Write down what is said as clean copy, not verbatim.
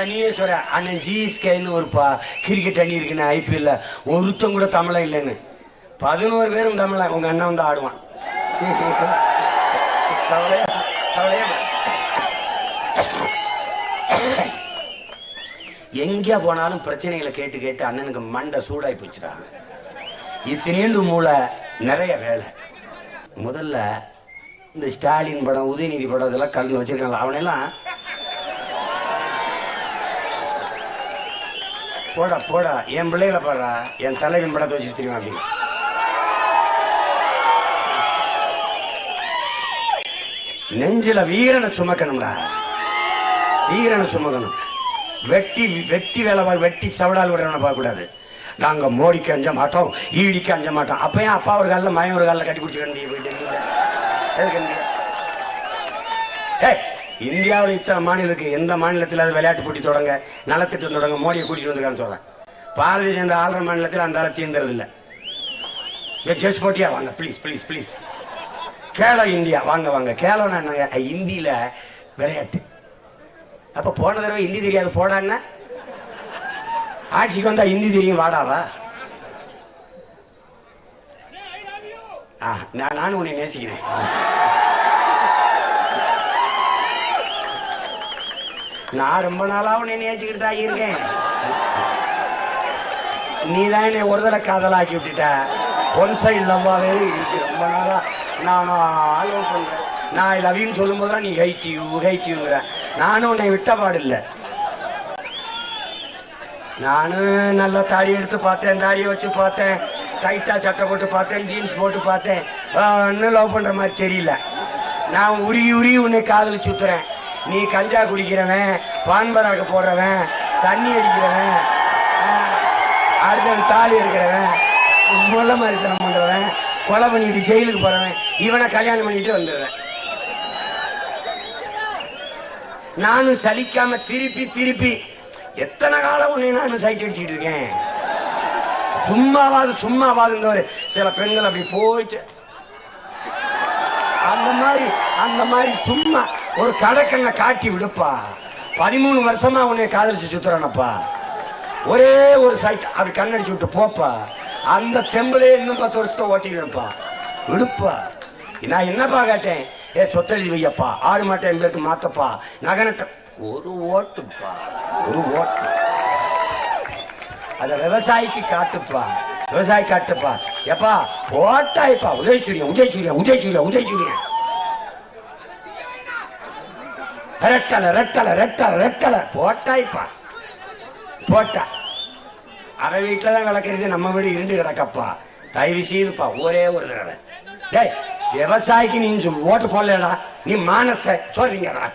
நீயே சொல்ற அண்ணன் ஜிஎஸ்கேன்னு ஒருப்பா கிரிக்கெட் அணி இருக்குன்னு ஐபிஎல்ல ஒருத்தம் கூட தமிழன் இல்லைன்னு 11 பேரும் தமிழன். உங்க அண்ணன் வந்து ஆடுவான். எங்க போனாலும் பிரச்சனைகளை கேட்டு கேட்டு அண்ணனுக்கு மண்டை சூடாய் போச்சுடா. இத்தனீண்டு மூளை நிறைய வேலை. முதல்ல இந்த ஸ்டாலின் படம் உதயநிதி படம் இதெல்லாம் கல்வி வச்சிருக்காங்க. அவனெல்லாம் போடா போடா என் பிள்ளைகளை பாடுறா என் தலைவன் படத்தை வச்சு தெரியுமா அப்படி நெஞ்சில வீரனை சுமக்கணும்டா. வீரனை சுமக்கணும். வெட்டி வெட்டி வேலை வெட்டி சவடால் விடுறவனை பார்க்க கூடாது. நாங்க மோடிக்கு அஞ்ச மாட்டோம், ஈடிக்கு அஞ்ச மாட்டோம். அப்பயும் அப்பா ஒரு காலில் மயம் ஒரு காலில் கட்டி பிடிச்சிக்க. இந்தியாவில் இத்தனை மாநிலம் இருக்கு. எந்த மாநிலத்தில் அது விளையாட்டு போட்டி தொடங்க நலத்திட்டம் தொடங்க மோடியை கூட்டிட்டு வந்திருக்கான்னு சொல்றேன். பாரதிய ஜனதா ஆளுற மாநிலத்தில் அந்த அளவு தீர்ந்தது இல்லை. ஜஸ்ட் போட்டியா வாங்க please please please. Khelo India வாங்க வாங்க. கேலோன்னா என்னங்க? இந்தியில விளையாட்டு. அப்ப போன தடவை ஹிந்தி தெரியாது போடான்னா ஆட்சிக்கு வந்தா ஹிந்தி தெரியும் வாடாவா. நானும் உன்னை நேசிக்கிறேன். நான் ரொம்ப நாளா உன்னை நேசிக்கிட்டு தான் இருக்கேன். நீதான் என்னை ஒரு தடவை காதலாக்கி விட்டுட்ட. ஒன் சைடு லவ்வாவே இருக்கு. ரொம்ப நாளா நான் லவ் பண்றேன். நான் லவ்யூன்னு சொல்லும் போதுதான் நீ ஹைட்டியூங்கிற. நானும் உன்னை விட்ட பாடு இல்லை. நானும் நல்லா தாடி எடுத்து பார்த்தேன், தாடியை வச்சு பார்த்தேன், டைட்டா சட்டை போட்டு பார்த்தேன், ஜீன்ஸ் போட்டு பார்த்தேன். இன்னும் லவ் பண்ற மாதிரி தெரியல. நான் உருகி உருகி உன்னை காதல் சுத்துறேன். நீ கஞ்சா குடிக்கிறவன், பான்பராக போடுறவன், தண்ணி அடிக்கிறவன், அடுத்த தாலி இருக்கிறவன், முள்ள மாதிரித்தனம் பண்றவன், கொலை பண்ணிட்டு ஜெயிலுக்கு போறவன், இவனை கல்யாணம் பண்ணிட்டு வந்துடுறேன். நானும் சலிக்காம திருப்பி திருப்பி எத்தனை காலம் உன்னை நானும் சைட் அடிச்சுட்டு இருக்கேன். சும்மாவாது சில பெண்கள் அப்படி போயிட்டு அந்த மாதிரி சும்மா ஒரு கடற்கண்ணை காட்டி விடுப்பா. 13 வருஷமா உன்னை காதலிச்சு சுத்துறானப்பா. ஒரே ஒரு சைட் அப்படி கண்ணடிச்சு விட்டு போப்பா. அந்த தெம்பலே இன்னும் 10 வருஷத்தை ஓட்டிடுப்பா. விடுப்பா. நான் என்னப்பா கேட்டேன்? சொத்தெழுதி வையப்பா, ஆடு மாட்டேன் எங்களுக்கு மாத்தப்பா, நகனட்ட ஒரு ஓட்டுப்பா, ஒரு ஓட்டு. அத விவசாயிக்கு காட்டுப்பா, விவசாயி காட்டுப்பா. எப்பா ஓட்டாய்ப்பா. உதயசூரியன் ரெட்டலை போட்டாய்ப்பா. போட்டா அவ வீட்டுலதான் விளக்குறது, நம்ம வீடு இருண்டு கிடக்கப்பா. தயவு செய்துப்பா ஒரே ஒரு தடவை. டேய் விவசாயிக்கு நீ ஓட்டு போடலடா, நீ மானச சொல்றீங்கடா.